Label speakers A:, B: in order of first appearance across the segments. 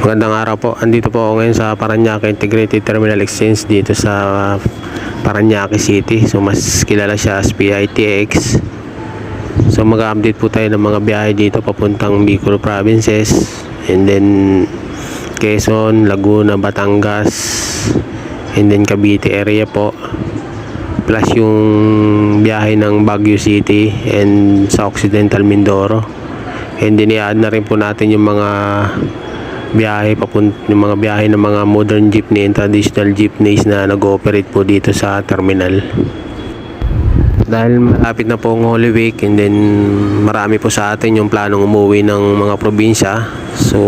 A: Magandang araw po. Andito po ako ngayon sa Parañaque Integrated Terminal Exchange dito sa Parañaque City. So mas kilala siya as PITX. So mag-update po tayo ng mga biyahe dito papuntang Bicol provinces, and then Quezon, Laguna, Batangas, and then Cavite area po. Plus yung biyahe ng Baguio City and sa Occidental Mindoro. And then i-add na rin po natin yung mga biyahe yung mga biyahe ng mga modern jeepney and traditional jeepneys na nag-ooperate po dito sa terminal. Dahil malapit na po ang Holy Week, and then marami po sa atin yung planong umuwi ng mga probinsya. So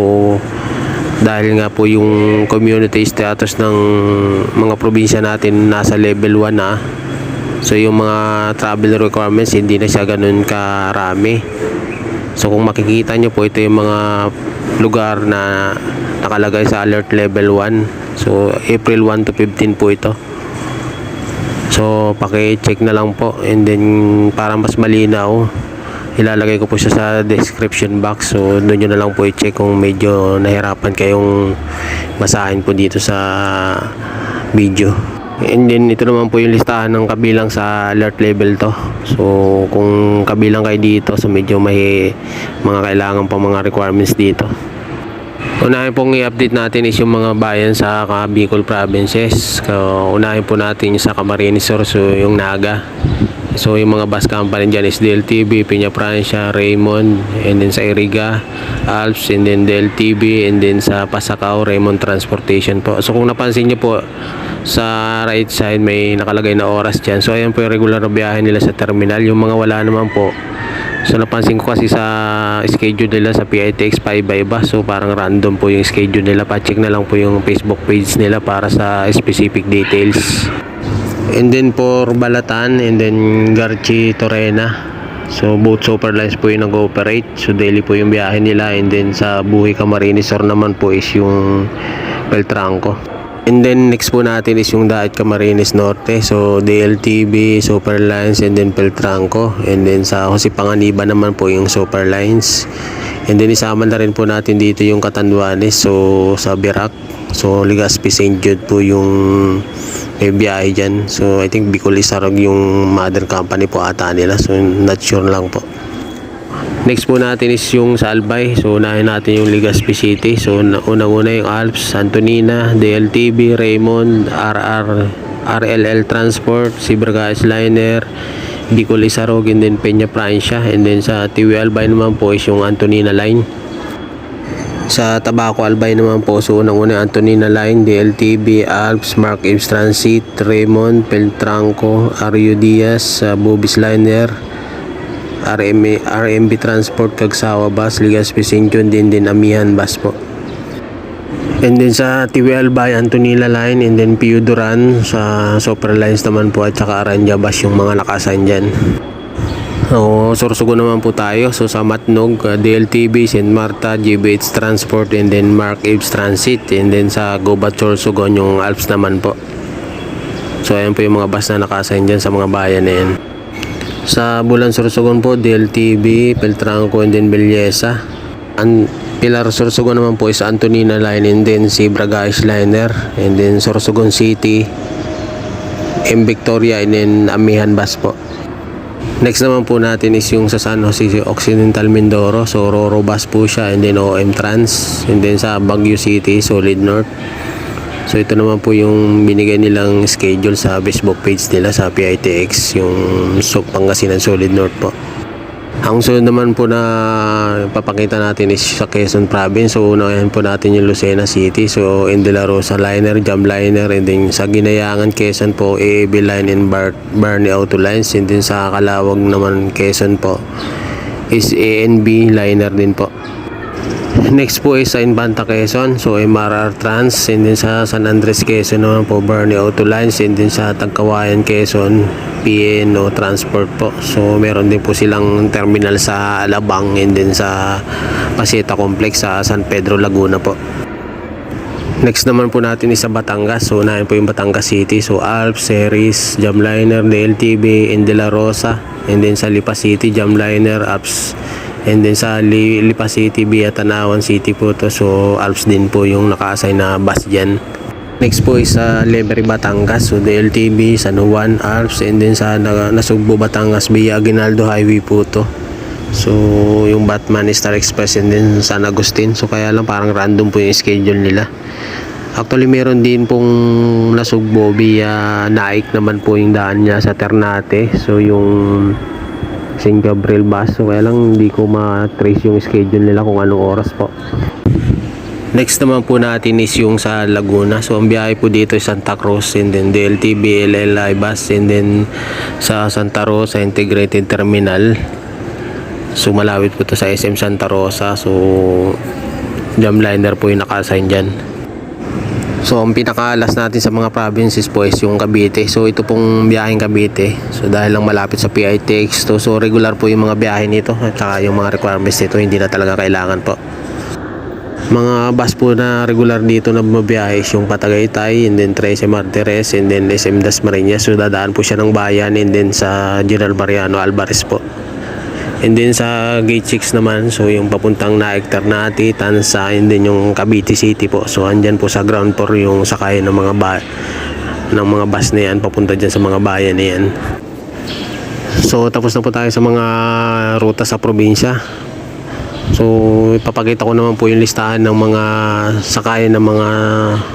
A: dahil nga po yung community status ng mga probinsya natin nasa level 1 na, so yung mga travel requirements hindi na siya ganun karami. So kung makikita nyo po, ito yung mga lugar na nakalagay sa alert level 1. So April 1 to 15 po ito. So paki-check na lang po, and then para mas malinaw ilalagay ko po siya sa description box. So doon nyo na lang po i-check kung medyo nahirapan kayong basahin po dito sa video. And then ito naman po yung listahan ng kabilang sa alert level to. So kung kabilang kayo dito, so medyo may mga kailangan pa mga requirements dito. Unahin pong i-update natin is yung mga bayan sa Bicol provinces. So unahin po natin sa Camarines Sur, so yung Naga. So yung mga bus company dyan is DLTV, Peña Francia, Raymond, and then sa Iriga, Alps, and then DLTV, and then sa Pasacao, Raymond Transportation po. So kung napansin nyo po, sa right side may nakalagay na oras dyan. So ayan po yung regular na biyahe nila sa terminal. Yung mga wala naman po, so napansin ko kasi sa schedule nila sa PITX paiba-iba. So parang random po yung schedule nila. Pa-check na lang po yung Facebook page nila para sa specific details. And then for Balatan, and then Garchi, Torena, so both superlines po yung nag-ooperate. So daily po yung biyahe nila. And then sa Buhay Camarines Sur naman po is yung Peltranco. And then next po natin is yung Daet Camarines Norte. So DLTV, Superlines, and then Peltranco. And then sa Jose Panganiban naman po yung Superlines. And then isama na rin po natin dito yung Catanduanes, so sa Birac. So Legazpi St. Jude po yung may biyahe dyan. So I think Bicol Isarog yung mother company po ata nila. So not sure lang po. Next po natin is yung sa Albay. So unahin natin yung Legazpi City. So unang-una yung Alps, Antonina, DLTV, Raymond, RLL Transport, Sibergas Liner, Bicol Isarog, and then Peña Francia. And then sa TV Albay naman po is yung Antonina Line. Sa Tabaco Albay naman po, so unang-una yung Antonina Line, DLTV, Alps, Mark Ives Transit, Raymond, Peltranco, Ario Diaz, Bubis Liner, RMB Transport, Cagsawa Bus, Legazpi St. John, din Amihan Bus po. And then sa TV Albay, Antonina Line, and then Pio Duran, sa Superlines naman po, at saka Aranja Bus yung mga nakasign dyan. So Sorsogon naman po tayo. So sa Matnog, DLTV, St. Marta, GBH Transport, and then Mark Ives Transit. And then sa Gobat Sorsogon yung Alps naman po. So ayan po yung mga bus na nakasign dyan sa mga bayan na yan. Sa Bulan Sorsogon po, DLTV, Peltranco, and then Bellesa. Pilar Sorsogon naman po is Antonina Line, and then Sibergas Liner, and then Sorsogon City, M. Victoria, and then Amihan Bus po. Next naman po natin is yung sa San Jose Occidental Mindoro. So Roro Bus po siya, and then OM Trans, and then sa Baguio City, Solid North. So ito naman po yung binigay nilang schedule sa Facebook page nila sa PITX, yung Pangasinan Solid North po. Ang sunod naman po na papakita natin is sa Quezon Province. So unahin po natin yung Lucena City. So in De La Rosa Liner, Jam Liner, and then sa Ginayangan Quezon po, AAB Line and Barney Auto Lines. And then sa Calawag naman Quezon po is ANB Liner din po. Next po is sa Infanta Quezon, so MRR Trans, and then sa San Andres Quezon naman po, Barney Auto Lines, and then sa Tagkawayan Quezon, PNO Transport po. So meron din po silang terminal sa Alabang, and then sa Paseta Complex sa San Pedro Laguna po. Next naman po natin is sa Batangas. So unahin po yung Batangas City, so Alps, Ceres, Jamliner, DLTV, and De La Rosa, and then sa Lipa City, Jamliner, Alps, And then sa Lipa City via Tanawan City po to. So Alps din po yung naka-assign na bus dyan. Next po is sa Levery Batangas. So DLTV, San Juan, Alps, and then sa Nasugbo Batangas via Aguinaldo Highway po to. So yung Batman Star Express and then San Agustin. So kaya lang parang random po yung schedule nila. Actually meron din pong Nasugbo via Naik naman po yung daan niya sa Ternate. So yung St. Gabriel bus. So kaya lang hindi ko ma-trace yung schedule nila kung anong oras po. Next naman po natin is yung sa Laguna. So ang biyahe po dito is Santa Cruz and then DLTV, LLI bus and then sa Santa Rosa Integrated Terminal. So malapit po to sa SM Santa Rosa. So Jamliner po yung naka-assign dyan. So ang pinakaalas natin sa mga provinces po is yung Cavite. So ito pong biyaheng Cavite. So dahil lang malapit sa PITX to, so regular po yung mga biyahe nito at saka yung mga requirements nito hindi na talaga kailangan po. Mga bus po na regular dito na bumabiyahe is yung Patagaytay and then 13 Martires and then SM Dasmariñas. So dadaan po siya ng Bayan and then sa General Mariano Alvarez po. And then sa Gate 6 naman, so yung papuntang Naik, Ternate, Tansa, and then yung Cavite City po. So andyan po sa ground floor yung sakay ng mga bus na yan papunta dyan sa mga bayan na yan. So tapos na po tayo sa mga ruta sa probinsya. So ipapakita ko naman po yung listahan ng mga sakayan ng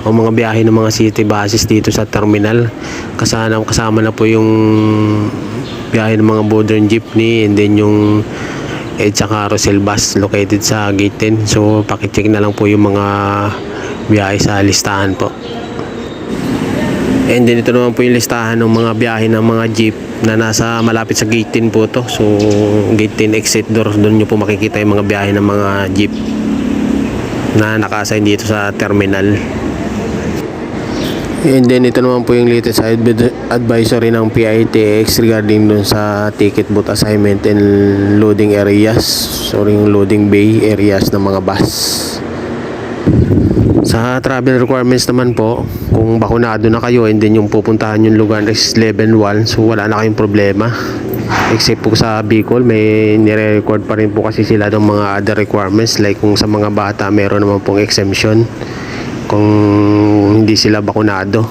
A: mga biyahe ng mga city buses dito sa terminal. Kasama na po yung biyahe ng mga modern jeepney and then yung EDSA carousel bus located sa gate 10. So pakicheck na lang po yung mga biyahe sa listahan po. And then ito naman po yung listahan ng mga biyahe ng mga jeep na nasa malapit sa gate 10 po to. So gate 10 exit door, doon nyo po makikita yung mga biyahe ng mga jeep na naka-assign dito sa terminal. And then ito naman po yung latest advisory ng PITX regarding dun sa ticket booth assignment and loading areas, so yung loading bay areas ng mga bus. Sa travel requirements naman po, kung bakunado na kayo and then yung pupuntahan yung lugar is level 1, so wala na kayong problema. Except po sa Bicol, may nire-record pa rin po kasi sila ng mga other requirements, like kung sa mga bata meron naman pong exemption kung hindi sila bakunado.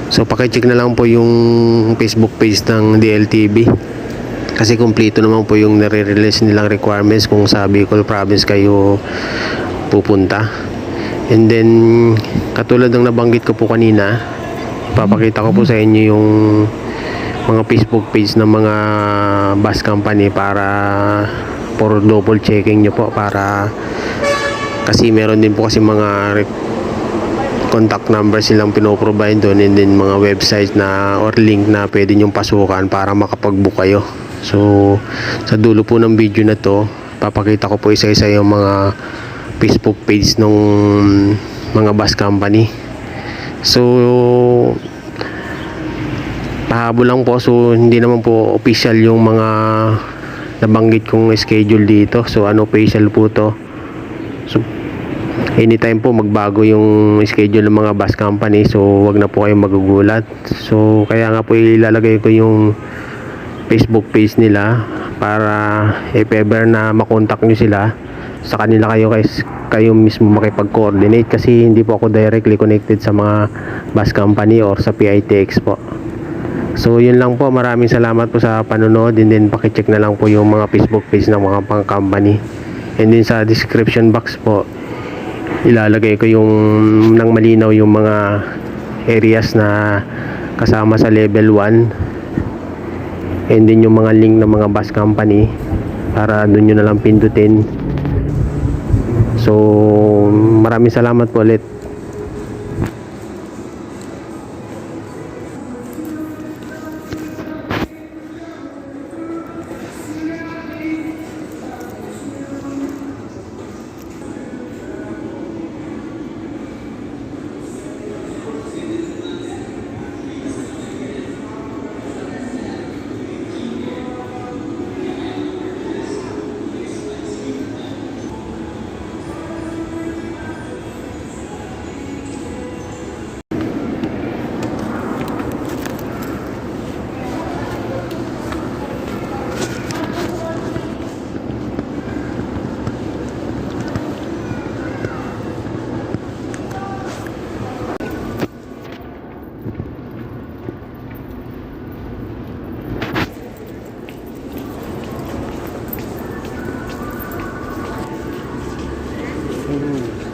A: So pakicheck na lang po yung Facebook page ng DLTV kasi kumpleto naman po yung nare-release nilang requirements kung sa Bicol province kayo pupunta. And then katulad ng nabanggit ko po kanina, papakita ko po sa inyo yung mga Facebook page ng mga bus company para for double checking nyo po, para kasi meron din po kasi mga contact number silang pinoprovide doon and then mga website na or link na pwede nyong pasukan para makapag-book kayo. So sa dulo po ng video na to, papakita ko po isa-isa yung mga Facebook page ng mga bus company. So pahabol lang po, so hindi naman po official yung mga nabanggit kong schedule dito. So unofficial po to. So anytime po magbago yung schedule ng mga bus company, so wag na po kayong magugulat. So kaya nga po ilalagay ko yung Facebook page nila para if ever na makontak nyo sila, sa kanila kayo mismo makipag-coordinate kasi hindi po ako directly connected sa mga bus company or sa PITX po. So yun lang po, maraming salamat po sa panonood and then pakicheck na lang po yung mga Facebook page ng mga pang company. And then sa description box po ilalagay ko yung nang malinaw yung mga areas na kasama sa level 1 and then yung mga link ng mga bus company para doon nyo na lang pindutin. So maraming salamat po ulit.
B: Hmm.